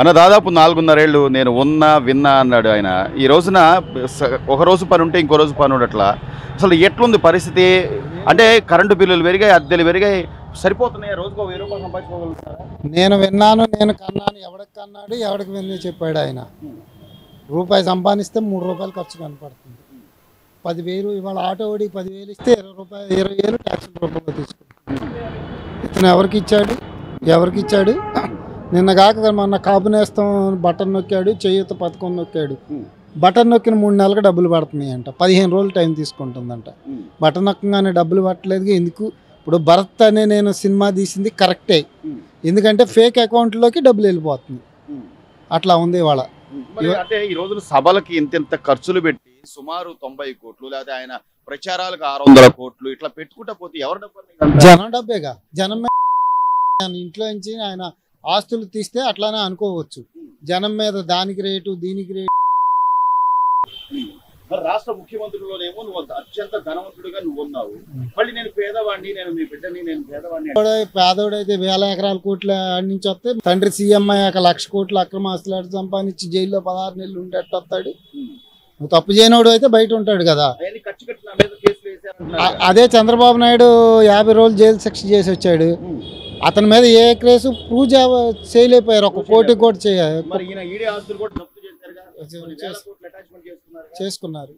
అన్న దాదాపు 4.5 ఏళ్ళు నేను విన్నా అన్నాడు ఆయన. ఈ రోజున ఒక రోజు పని ఉంటే ఇంకో రోజు పని ఉండట్లా. అసలు ఎట్లుంది పరిస్థితి? అంటే కరెంటు బిల్లులు పెరిగాయి, అద్దెలు పెరిగాయి, సరిపోతున్నాయి. రోజుకు 1000 రూపాయలు సంపాదించుకోగలుగుతారా? నేను విన్నాను, నేను కన్నాను. ఎవడికి కన్నాడు, ఎవడికి విని చెప్పాడు ఆయన. రూపాయి సంపాదిస్తే 3 రూపాయలు ఖర్చు కనపడుతుంది. 10,000 ఇవాళ ఆటో ఓడికి 10,000 ఇస్తే 20,000 ట్యాక్సీల రూపంలో తీసుకుంటాడు. ఇతను ఎవరికి ఇచ్చాడు? నిన్న కాక మొన్న కాపునేస్తాం బటన్ నొక్కాడు, చేయూత పథకం నొక్కాడు. బటన్ నొక్కిన 3 నెలలకు డబ్బులు పడుతున్నాయి అంట. 15 రోజులు టైం తీసుకుంటుందంట. బటన్ నొక్కగానే డబ్బులు పట్టలేదు. ఎందుకు? ఇప్పుడు భరత్ అనే నేను సినిమా తీసింది కరెక్టే, ఎందుకంటే ఫేక్ అకౌంట్లోకి డబ్బులు వెళ్ళిపోతుంది. అట్లా ఉంది ఇవాళ. అంటే ఈ రోజున సభలకి ఇంత ఖర్చులు పెట్టి సుమారు 90 కోట్లు, లేదా ఆయన ప్రచారాలకు 600 కోట్లు ఇట్లా పెట్టుకుంటా పోతే ఎవరు డబ్బు? జనం డబ్బేగా. జనం ఇంట్లో నుంచి ఆయన ఆస్తులు తీస్తే అట్లానే అనుకోవచ్చు. జనం మీద దానికి రేటు, దీనికి రేటు. రాష్ట్ర ముఖ్యమంత్రిలోనేమో నువ్వు అత్యంత ధనవంతుడిగా నువ్వు ఉన్నావు. మళ్ళీ నేను పేదవాడిని, నేను మీ బిడ్డని, నేను పేదవాడిని. పేదోడైతే 1000 ఎకరాల కోట్ల నుంచి వస్తే తండ్రి సీఎం అయ్యాక 1,00,000 కోట్లు అక్రమ ఆస్తులు సంపాదించి జైల్లో 16 నెలలు ఉండేట్టు వస్తాడు. నువ్వు తప్పు చేయనోడు అయితే బయట ఉంటాడు కదా. అదే చంద్రబాబు నాయుడు 50 రోజులు జైలు శిక్ష చేసి వచ్చాడు. అతని మీద ఏ కేసు ప్రూవ్ చేయలేకపోయారు. 1 కోటి కూడా చేసుకున్నారు.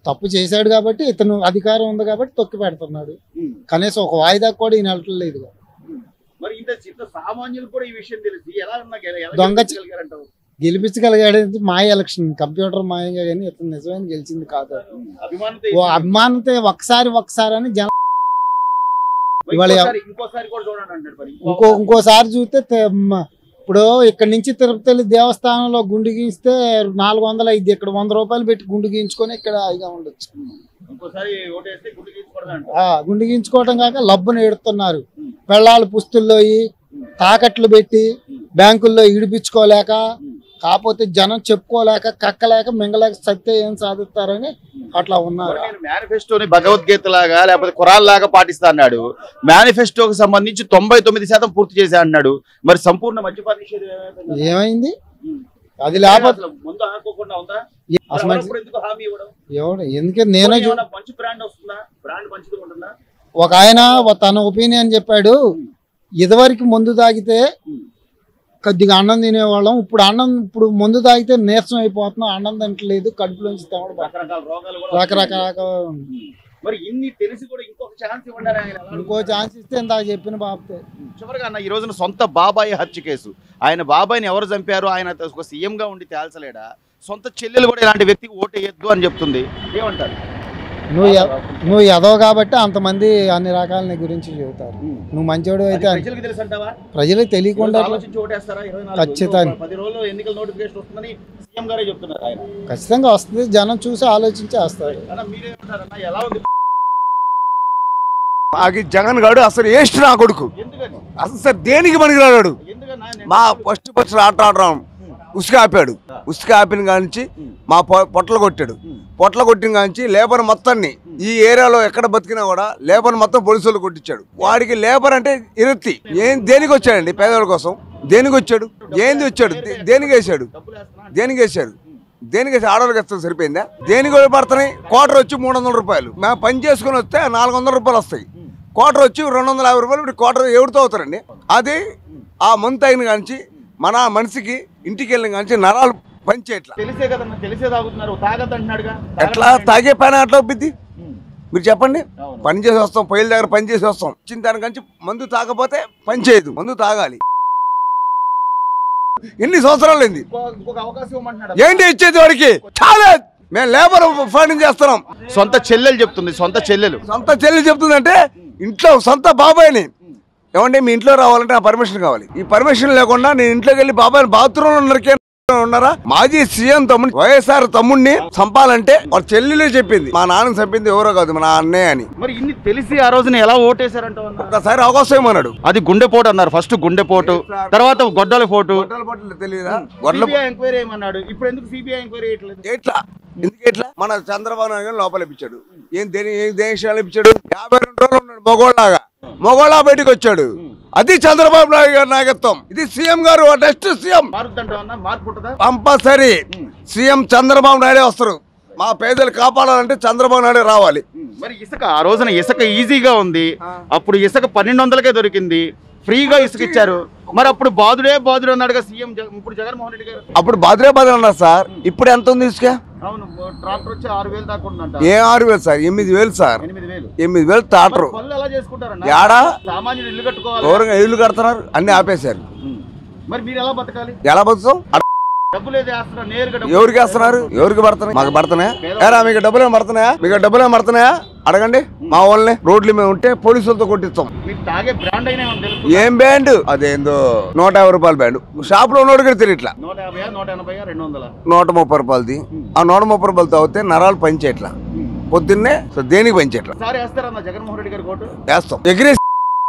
తప్పు చేశాడు కాబట్టి, ఇతను అధికారం ఉంది కాబట్టి తొక్కి పెడుతున్నాడు. కనీసం ఒక వాయిదా కూడా ఈయన వెళ్ళట్లేదు. దొంగ గెలిపించగలిగాడు. మాయ ఎలక్షన్, కంప్యూటర్ మాయంగా, కానీ ఇతను నిజమైన గెలిచింది కాదు. అభిమానంతో ఒకసారి అని జనం ఇంకోసారి చూస్తే ఇప్పుడు ఇక్కడ నుంచి తిరుపతి దేవస్థానంలో గుండు గీస్తే 400 అయింది. ఇక్కడ 100 రూపాయలు పెట్టి గుండు గీయించుకొని ఇక్కడ హాయిగా ఉండొచ్చు. గుండు గీయించుకోవటం కాక లబ్బును ఎడుతున్నారు. పెళ్ళాలు పుస్తుల్లో తాకట్లు పెట్టి బ్యాంకుల్లో ఇడిపించుకోలేక, కాకపోతే జనం చెప్పుకోలేక, కక్కలేక, మింగలేక సత్తే ఏం సాధిస్తారని అట్లా ఉన్నారు. మేనిఫెస్టోని భగవద్గీత లాగా లేకపోతే ఖురాన్ లాగా పాటిస్తా అన్నాడు. మేనిఫెస్టోకి సంబంధించి 99% పూర్తి చేశా అన్నాడు. మరి సంపూర్ణ మద్యపాన నిషేధం ఏమైంది? అది లేకపోతే ఎందుకంటే నేనే ఒక ఆయన తన ఒపీనియన్ చెప్పాడు. ఇదివరకు మందు తాగితే కొద్దిగా అన్నం తినేవాళ్ళం, ఇప్పుడు మందు తాగితే నీరసం అయిపోతున్నాం, అన్నం తింటలేదు, కడుపులోంచి రకరకాల. ఇంకో ఛాన్స్ ఇస్తే ఇందాక చెప్పిన బాబు. చివరిగా అన్న, ఈ రోజున సొంత బాబాయ్ హత్య కేసు. ఆయన బాబాయ్ని ఎవరు చంపారు? ఆయన ఒక సీఎంగా ఉండి తేల్చలేడా? సొంత చెల్లెలు కూడా ఇలాంటి వ్యక్తికి ఓటు వేయద్దు అని చెప్తుంది. ఏమంటారు? నువ్వు ఎదో కాబట్టి అంతమంది అన్ని రకాల గురించి చెబుతారు. నువ్వు మంచోడు అయితే ప్రజలకు తెలియకుండా ఖచ్చితంగా వస్తుంది. జనం చూసి ఆలోచించి వేస్తారు. జగన్ గారు అసలు వేస్ట్ నా కొడుకు. అసలు సార్ దేనికి పనికిరాడు. మా ఫస్ట్ ఆటం ఉసుక ఆపాడు. ఉసుక ఆపిన కానించి మా పొట్టలు కొట్టాడు. పొట్టలు కొట్టిన కానించి లేబర్ మొత్తాన్ని ఈ ఏరియాలో ఎక్కడ బతికినా కూడా లేబర్ మొత్తం పోలీసులు కొట్టించాడు. వాడికి లేబర్ అంటే ఇరత్తి. దేనికి వచ్చాడండి? పేదవాళ్ళ కోసం దేనికి వచ్చాడు? ఏంది వచ్చాడు? దేనికి వేసాడు? ఆడవాళ్ళకి ఇస్తే సరిపోయిందా? దేనికి పడుతున్నాయి? క్వార్టర్ వచ్చి 300 రూపాయలు. మేము పని చేసుకుని వస్తే 400 రూపాయలు వస్తాయి. క్వార్టర్ వచ్చి 250 రూపాయలు. ఇప్పుడు క్వార్టర్ ఎవరితో అవుతారండి? అది ఆ మంత్ అయిన కానించి మన మనిషికి ఇంటికి వెళ్ళిన కానీ నరాలు పనిచేయట్లా. ఎట్లా తాగే పని అట్లా ఒప్పిద్ది? మీరు చెప్పండి. పని చేసి వస్తాం, పొయ్యిల దగ్గర పని చేసి వస్తాం. వచ్చిన దానికంచి మందు తాగపోతే పని చేయదు. మందు తాగాలి. ఎన్ని సంవత్సరాలు అయింది? ఏంటి ఇచ్చేది వాడికి? చాలా. మేము లేబర్ ఫండింగ్ చేస్తున్నాం. సొంత చెల్లెలు చెప్తుంది. సొంత చెల్లెలు చెప్తుందంటే ఇంట్లో సొంత బాబాయ్ని ఏమంటే మీ ఇంట్లో రావాలంటే నా పర్మిషన్ కావాలి. ఈ పర్మిషన్ లేకుండా నేను ఇంట్లోకి వెళ్ళి బాబాయ్ బాత్రూమ్ ఉన్నారా? మాజీ సీఎం తమ్ముడు వైఎస్ఆర్ తమ్ముడిని చంపాలంటే వాళ్ళ చెల్లెలే చెప్పింది. మా నాన్న చంపింది ఎవరో కాదు, మా అన్నయ్య అని. మరి ఇన్ని తెలిసి ఆ రోజున ఎలా ఓటేశారంట? ఒకసారి అవకాశం ఏమన్నాడు. అది గుండెపోటు అన్నారు. ఫస్ట్ గుండెపోటు, తర్వాత గొడ్డల పోటు. తెలియదా? ఎంక్వైరీ ఏమన్నాడు. ఇప్పుడు ఎందుకు సిబిఐ ఎంక్వైరీ ఎట్లా? ఎందుకు ఎట్లా? మన చంద్రబాబు నాయుడు లోపల ఇప్పించాడు. దేశాలు ఇప్పించాడు. 52 రోజులు ఉన్నాడు మగోళ్ళలాగా. మొగోళ్ళ బయటకు వచ్చాడు. అది చంద్రబాబు నాయుడు గారి నాయకత్వం. ఇది సీఎం గారు next CM compulsory CM Chandrababu నాయుడే వస్తారు. మా పేదలు కాపాడాలంటే చంద్రబాబు నాయుడు రావాలి. మరి ఇసుక ఆ రోజున ఇసుక ఈజీగా ఉంది, అప్పుడు ఇసుక 1200కే దొరికింది, ఫ్రీగా ఇసుక ఇచ్చారు. మరి అప్పుడు బాధుడే అన్నాడుగా సీఎం ఇప్పుడు జగన్మోహన్ రెడ్డి గారు. అప్పుడు బాధుడే అన్నారు సార్. ఇప్పుడు ఎంత ఉంది ఇసుక? అవును, ట్రాక్టర్ వచ్చి 6000 దాకా ఉందంట. ఏ 6000 సార్? 8000 సార్. 8000 ట్రాక్టర్. పనులు ఎలా చేసుకుంటారన్న? ఏడా సామాన్యులు ఇల్లు కట్టుకోవాలి, గౌరవంగా ఇల్లు కడుతున్నారు, అన్ని ఆపేశారు. మరి మీరు ఎలా బతకాలి? ఎలా బతుకుతాం? డబ్బులు ఏది వేస్తున్నారు నేరుగా? ఎవరికి వేస్తున్నారు? ఎవరికి పడుతున్నాయి? మాకు పడుతున్నాయా? మీకు డబ్బులు పడుతున్నాయా? మీకు డబ్బులు పడుతున్నాయా? అడగండి మా వాళ్ళని. రోడ్ల మీద ఉంటే పోలీసులతో కొట్టిస్తాం. మీరు తాగే బ్రాండ్ అయినా తెలుసు. ఏం బ్యాండ్? అదేందో 150 రూపాయల బ్యాండ్. షాప్ లో ఉన్నోడు కూడా తెలియట్లా. 150, 180, 200, 130 రూపాయలది. ఆ 130 రూపాయలు తాగితే నరాలు పనిచేయట్లా. పొద్దున్నే దేనికి పనిచేయట్లా. సార్ వేస్తారన్న జగన్మోహన్ రెడ్డి గారి కోటు? వేస్తాం. ఎగిరేసి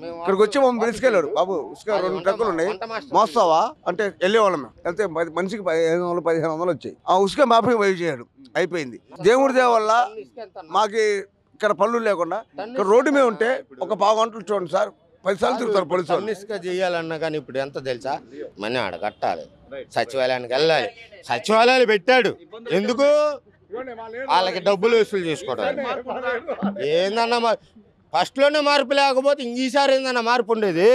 ఇక్కడికి వచ్చి మమ్మల్ని పిలుచుకెళ్ళాడు. బాబు ఇసుక 2 ట్రక్కులు ఉన్నాయి, మోస్తావా అంటే వెళ్ళేవాళ్ళం. వెళ్తే మనిషికి 1500, 1500 వచ్చాయి. ఆ ఉసుక మాపి వైపు చేయడు. అయిపోయింది. దేవుడి దేవ వల్ల మాకు ఇక్కడ పనులు లేకుండా ఇక్కడ రోడ్డు మీద ఉంటే ఒక 15 గంటలు చూడండి సార్, 10 సార్లు తిరుగుతారు పోలీసులు. ఇసుక చేయాలన్నా కానీ ఇప్పుడు ఎంత తెలుసా? మనీ ఆడ కట్టాలి, సచివాలయానికి వెళ్ళాలి. సచివాలయాలు పెట్టాడు ఎందుకు? వాళ్ళకి డబ్బులు వసూలు చేసుకోవడానికి. ఏందన్నా ఫస్ట్ లోనే మార్పు లేకపోతే ఇంకీసారి ఏందన్నా మార్పు ఉండేది?